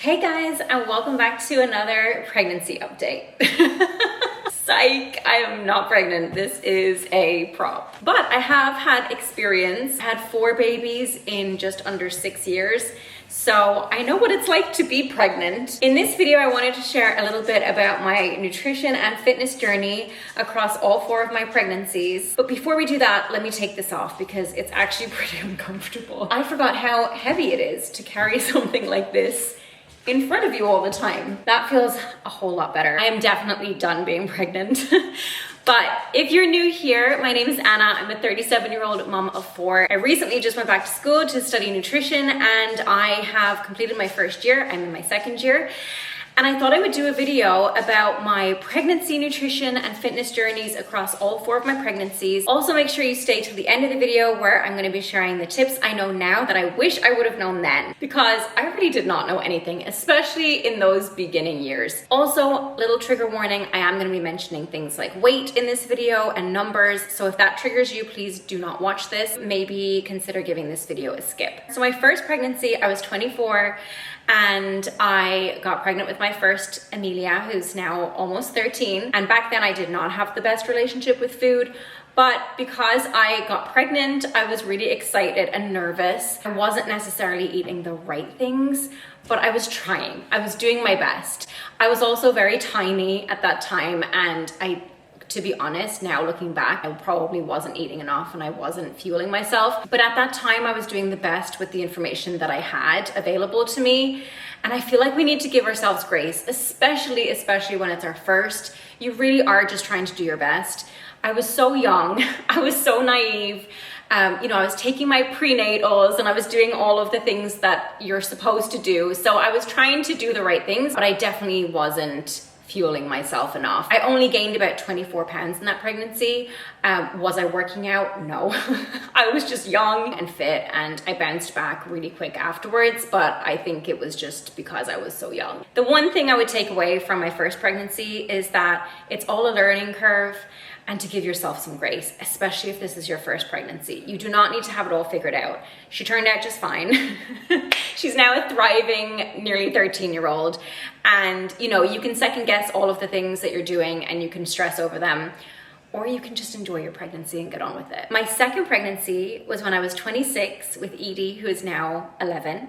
Hey guys, and welcome back to another pregnancy update. Psych, I am not pregnant. This is a prop. But I have had experience. I had 4 babies in just under 6 years. So I know what it's like to be pregnant. In this video, I wanted to share a little bit about my nutrition and fitness journey across all 4 of my pregnancies. But before we do that, let me take this off because it's actually pretty uncomfortable. I forgot how heavy it is to carry something like this in front of you all the time. That feels a whole lot better. I am definitely done being pregnant. But if you're new here, my name is Anna. I'm a 37-year-old mom of 4. I recently just went back to school to study nutrition and I have completed my first year. I'm in my 2nd year. And I thought I would do a video about my pregnancy nutrition and fitness journeys across all 4 of my pregnancies. Also, make sure you stay to the end of the video where I'm going to be sharing the tips I know now that I wish I would have known then, because I really did not know anything, especially in those beginning years. Also, little trigger warning, I am going to be mentioning things like weight in this video and numbers. So if that triggers you, please do not watch this. Maybe consider giving this video a skip. So my first pregnancy, I was 24. And I got pregnant with my first Amelia, who's now almost 13. And back then I did not have the best relationship with food, but because I got pregnant, I was really excited and nervous. I wasn't necessarily eating the right things, but I was trying. I was doing my best. I was also very tiny at that time, and to be honest, now looking back, I probably wasn't eating enough and I wasn't fueling myself. But at that time, I was doing the best with the information that I had available to me. And I feel like we need to give ourselves grace, especially when it's our first. You really are just trying to do your best. I was so young. I was so naive. I was taking my prenatals and I was doing all of the things that you're supposed to do. So I was trying to do the right things, but I definitely wasn't fueling myself enough. I only gained about 24 pounds in that pregnancy. Was I working out? No. I was just young and fit and I bounced back really quick afterwards, but I think it was just because I was so young. The one thing I would take away from my first pregnancy is that it's all a learning curve, and to give yourself some grace, especially if this is your first pregnancy. You do not need to have it all figured out. She turned out just fine. She's now a thriving, nearly 13-year-old. And you can second guess all of the things that you're doing and you can stress over them, or you can just enjoy your pregnancy and get on with it. My second pregnancy was when I was 26 with Edie, who is now 11.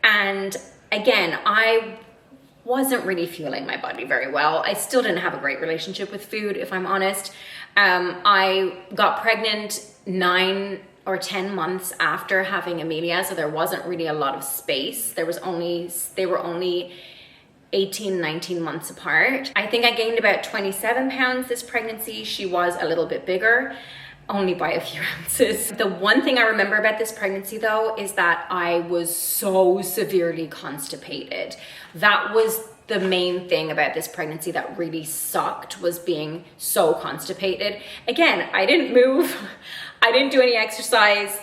And again, I wasn't really fueling my body very well. I still didn't have a great relationship with food, if I'm honest. I got pregnant 9 or 10 months after having Amelia, so there wasn't really a lot of space. They were only 18, 19 months apart. I think I gained about 27 pounds this pregnancy. She was a little bit bigger, only by a few ounces. The one thing I remember about this pregnancy though is that I was so severely constipated. That was the main thing about this pregnancy that really sucked, was being so constipated. Again, I didn't move. I didn't do any exercise.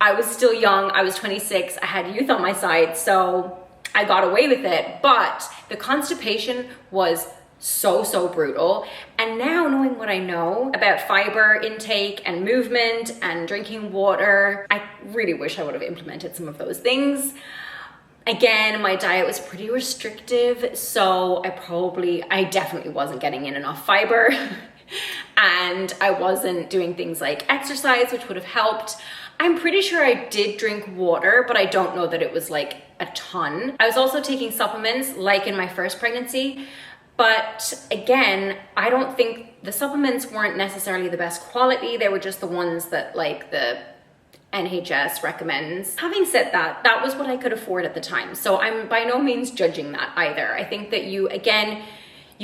I was still young. I was 26. I had youth on my side, so I got away with it. But the constipation was so brutal. And now, knowing what I know about fiber intake and movement and drinking water, I really wish I would have implemented some of those things. Again, my diet was pretty restrictive, so I definitely wasn't getting in enough fiber. And I wasn't doing things like exercise, which would have helped. I'm pretty sure I did drink water, but I don't know that it was like a ton. I was also taking supplements like in my first pregnancy. But again, I don't think the supplements weren't necessarily the best quality. They were just the ones that like the NHS recommends. Having said that, that was what I could afford at the time. So I'm by no means judging that either. I think that you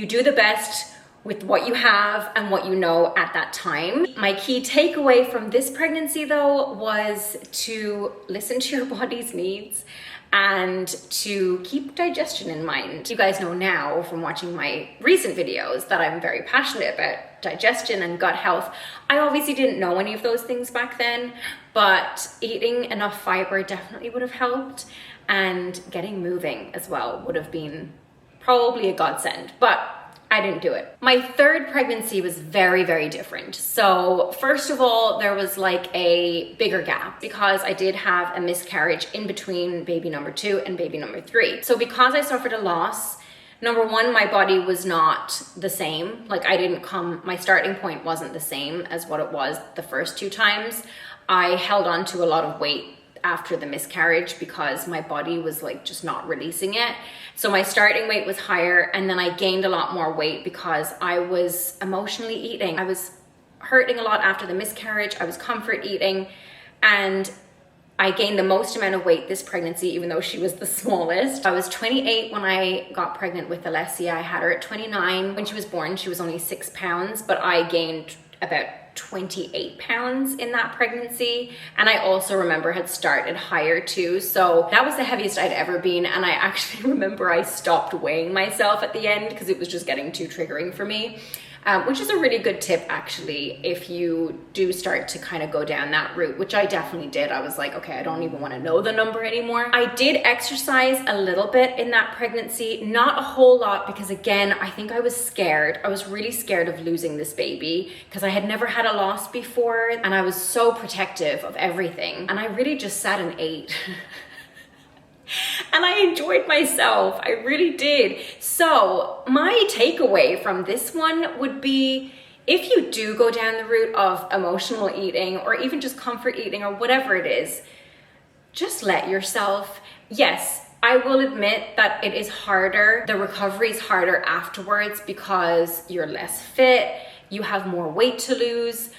do the best with what you have and what you know at that time. My key takeaway from this pregnancy though was to listen to your body's needs and to keep digestion in mind. You guys know now from watching my recent videos that I'm very passionate about digestion and gut health. I obviously didn't know any of those things back then, but eating enough fiber definitely would have helped, and getting moving as well would have been probably a godsend. But I didn't do it. My third pregnancy was very, very different. So first of all, there was like a bigger gap because I did have a miscarriage in between baby number 2 and baby number 3. So because I suffered a loss, number one, my body was not the same. Like my starting point wasn't the same as what it was the first 2 times. I held on to a lot of weight after the miscarriage because my body was like just not releasing it. So my starting weight was higher, and then I gained a lot more weight because I was emotionally eating. I was hurting a lot after the miscarriage. I was comfort eating, and I gained the most amount of weight this pregnancy, even though she was the smallest. I was 28 when I got pregnant with Alessia. I had her at 29. When she was born, she was only 6 pounds, but I gained about 28 pounds in that pregnancy. And I also remember had started higher too. So that was the heaviest I'd ever been. And I actually remember I stopped weighing myself at the end because it was just getting too triggering for me. Which is a really good tip actually, if you do start to kind of go down that route, which I definitely did. I was like, okay, I don't even want to know the number anymore. I did exercise a little bit in that pregnancy, not a whole lot, because again, I think I was scared. I was really scared of losing this baby because I had never had a loss before, and I was so protective of everything. And I really just sat and ate. And I enjoyed myself, I really did. So my takeaway from this one would be, if you do go down the route of emotional eating or even just comfort eating or whatever it is, just let yourself. Yes, I will admit that it is harder. The recovery is harder afterwards because you're less fit, you have more weight to lose.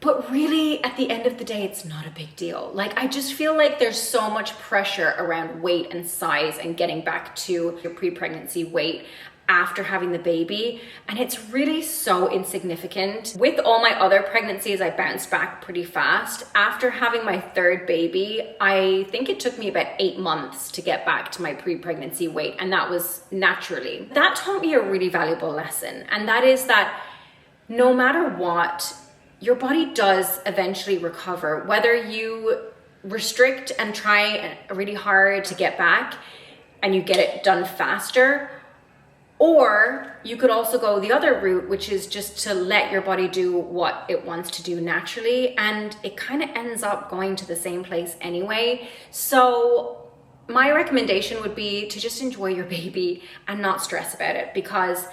But really, at the end of the day, it's not a big deal. Like, I just feel like there's so much pressure around weight and size and getting back to your pre-pregnancy weight after having the baby. And it's really so insignificant. With all my other pregnancies, I bounced back pretty fast. After having my third baby, I think it took me about 8 months to get back to my pre-pregnancy weight. And that was naturally. That taught me a really valuable lesson. And that is that no matter what, your body does eventually recover, whether you restrict and try really hard to get back and you get it done faster, or you could also go the other route, which is just to let your body do what it wants to do naturally, and it kind of ends up going to the same place anyway. So my recommendation would be to just enjoy your baby and not stress about it, because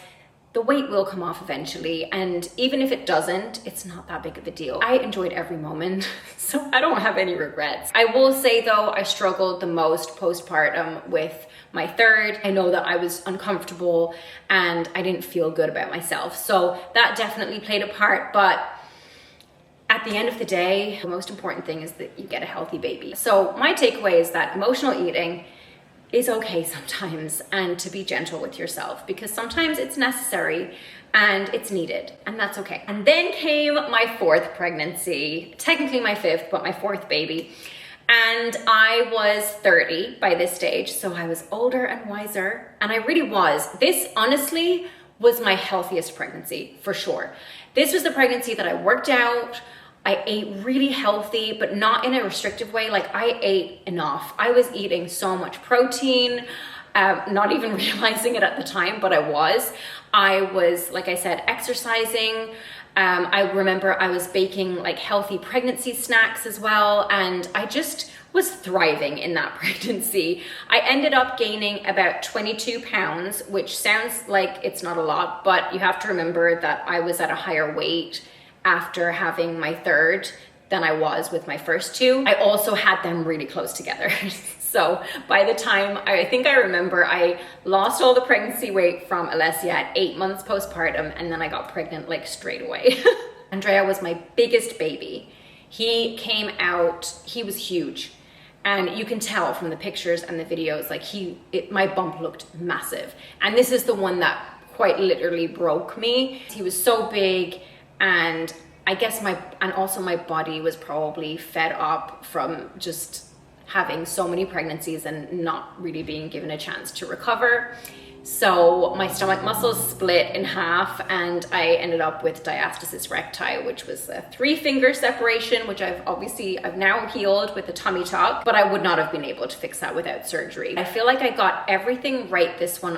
the weight will come off eventually, and even if it doesn't, it's not that big of a deal. I enjoyed every moment, so I don't have any regrets. I will say though, I struggled the most postpartum with my third. I know that I was uncomfortable and I didn't feel good about myself, so that definitely played a part, but at the end of the day, the most important thing is that you get a healthy baby. So my takeaway is that emotional eating is okay sometimes, and to be gentle with yourself, because sometimes it's necessary and it's needed, and that's okay. And then came my fourth pregnancy, technically my fifth, but my fourth baby. And I was 30 by this stage, so I was older and wiser, and I really was. This honestly was my healthiest pregnancy, for sure. This was the pregnancy that I worked out. I ate really healthy, but not in a restrictive way. Like, I ate enough. I was eating so much protein, not even realizing it at the time, but I was, like I said, exercising. I remember I was baking like healthy pregnancy snacks as well. And I just was thriving in that pregnancy. I ended up gaining about 22 pounds, which sounds like it's not a lot, but you have to remember that I was at a higher weight after having my third than I was with my first two. I also had them really close together. So by the time, I think I remember I lost all the pregnancy weight from Alessia at 8 months postpartum, and then I got pregnant like straight away. Andrea was my biggest baby. He came out, he was huge. And you can tell from the pictures and the videos, like my bump looked massive. And this is the one that quite literally broke me. He was so big, and I guess also my body was probably fed up from just having so many pregnancies and not really being given a chance to recover. So my stomach muscles split in half, and I ended up with diastasis recti, which was a 3-finger separation, which I've now healed with a tummy tuck, but I would not have been able to fix that without surgery. I feel like I got everything right this one.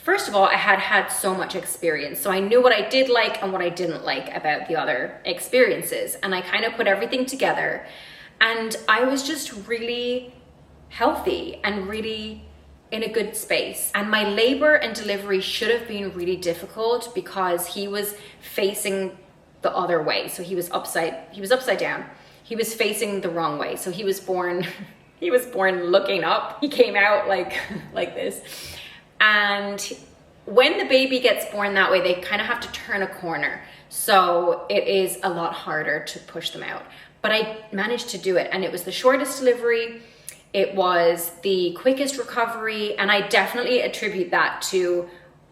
First of all, I had had so much experience. So I knew what I did like and what I didn't like about the other experiences. And I kind of put everything together. And I was just really healthy and really in a good space. And my labor and delivery should have been really difficult because he was facing the other way. So he was upside down. He was facing the wrong way. So he was born looking up. He came out like this. And when the baby gets born that way, they kind of have to turn a corner. So it is a lot harder to push them out. But I managed to do it, and it was the shortest delivery. It was the quickest recovery, and I definitely attribute that to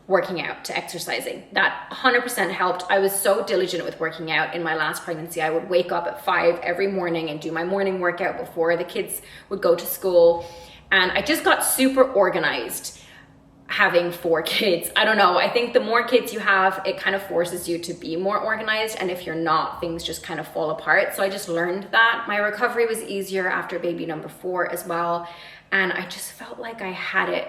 working out, to exercising. That 100% helped. I was so diligent with working out in my last pregnancy. I would wake up at 5 every morning and do my morning workout before the kids would go to school. And I just got super organized having 4 kids. I don't know. I think the more kids you have, it kind of forces you to be more organized. And if you're not, things just kind of fall apart. So I just learned that. My recovery was easier after baby number 4 as well. And I just felt like I had it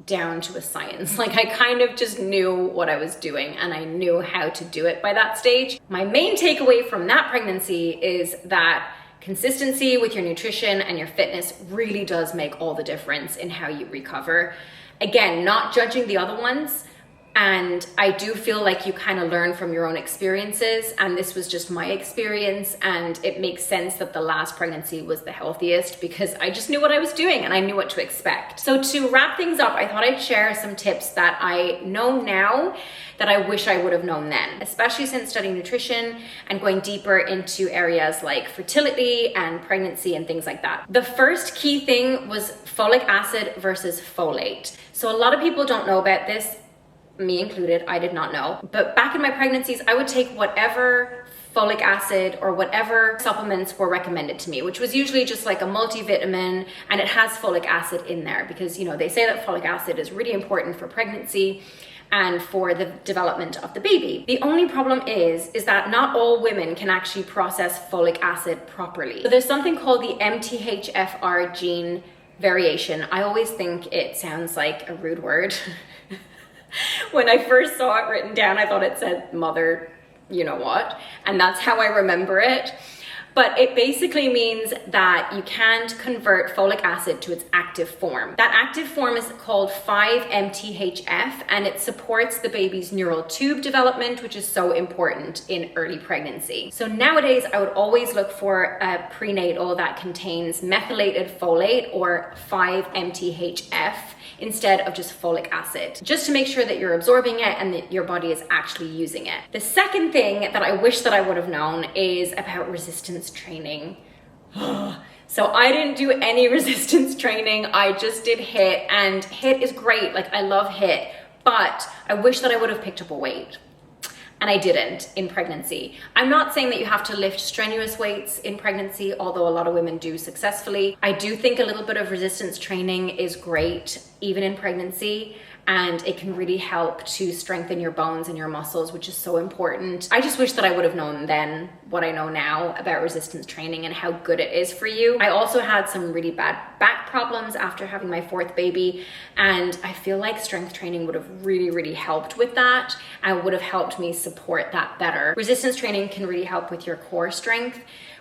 down to a science. Like I kind of just knew what I was doing and I knew how to do it by that stage. My main takeaway from that pregnancy is that consistency with your nutrition and your fitness really does make all the difference in how you recover. Again, not judging the other ones. And I do feel like you kind of learn from your own experiences, and this was just my experience, and it makes sense that the last pregnancy was the healthiest because I just knew what I was doing and I knew what to expect. So to wrap things up, I thought I'd share some tips that I know now that I wish I would have known then, especially since studying nutrition and going deeper into areas like fertility and pregnancy and things like that. The first key thing was folic acid versus folate. So a lot of people don't know about this, me included. I did not know. But back in my pregnancies, I would take whatever folic acid or whatever supplements were recommended to me, which was usually just like a multivitamin, and it has folic acid in there because, you know, they say that folic acid is really important for pregnancy and for the development of the baby. The only problem is that not all women can actually process folic acid properly. So there's something called the MTHFR gene variation. I always think it sounds like a rude word. When I first saw it written down, I thought it said mother, you know what, and that's how I remember it. But it basically means that you can't convert folic acid to its active form. That active form is called 5-MTHF, and it supports the baby's neural tube development, which is so important in early pregnancy. So nowadays, I would always look for a prenatal that contains methylated folate or 5-MTHF instead of just folic acid, just to make sure that you're absorbing it and that your body is actually using it. The second thing that I wish that I would have known is about resistance training. So I didn't do any resistance training. I just did HIIT, and HIIT is great. Like I love HIIT, but I wish that I would have picked up a weight. And I didn't in pregnancy. I'm not saying that you have to lift strenuous weights in pregnancy, although a lot of women do successfully. I do think a little bit of resistance training is great, even in pregnancy, and it can really help to strengthen your bones and your muscles, which is so important. I just wish that I would have known then what I know now about resistance training and how good it is for you. I also had some really bad back problems after having my 4th baby, and I feel like strength training would have really helped with that and would have helped me support that better. Resistance training can really help with your core strength,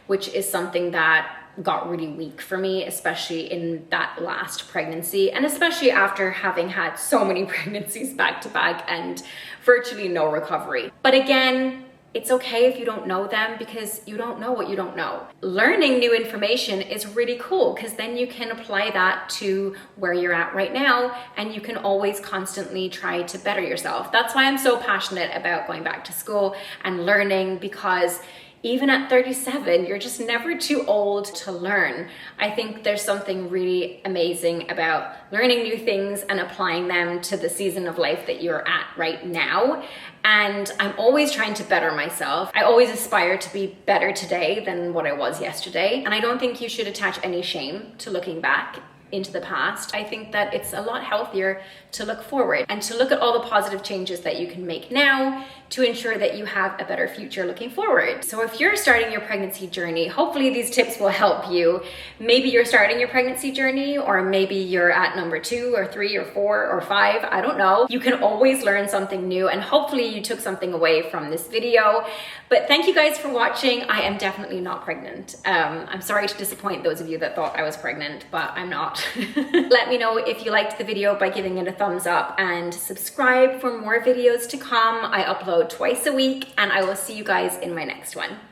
which is something that got really weak for me, especially in that last pregnancy, and especially after having had so many pregnancies back to back and virtually no recovery. But again, it's okay if you don't know them because you don't know what you don't know. Learning new information is really cool because then you can apply that to where you're at right now, and you can always constantly try to better yourself. That's why I'm so passionate about going back to school and learning, because even at 37, you're just never too old to learn. I think there's something really amazing about learning new things and applying them to the season of life that you're at right now. And I'm always trying to better myself. I always aspire to be better today than what I was yesterday. And I don't think you should attach any shame to looking back. into the past. I think that it's a lot healthier to look forward and to look at all the positive changes that you can make now to ensure that you have a better future looking forward. So if you're starting your pregnancy journey, hopefully these tips will help you. Maybe you're starting your pregnancy journey, or maybe you're at number 2 or 3 or 4 or 5, I don't know. You can always learn something new, and hopefully you took something away from this video. But thank you guys for watching. I am definitely not pregnant. I'm sorry to disappoint those of you that thought I was pregnant, but I'm not. Let me know if you liked the video by giving it a thumbs up, and subscribe for more videos to come. I upload twice a week, and I will see you guys in my next one.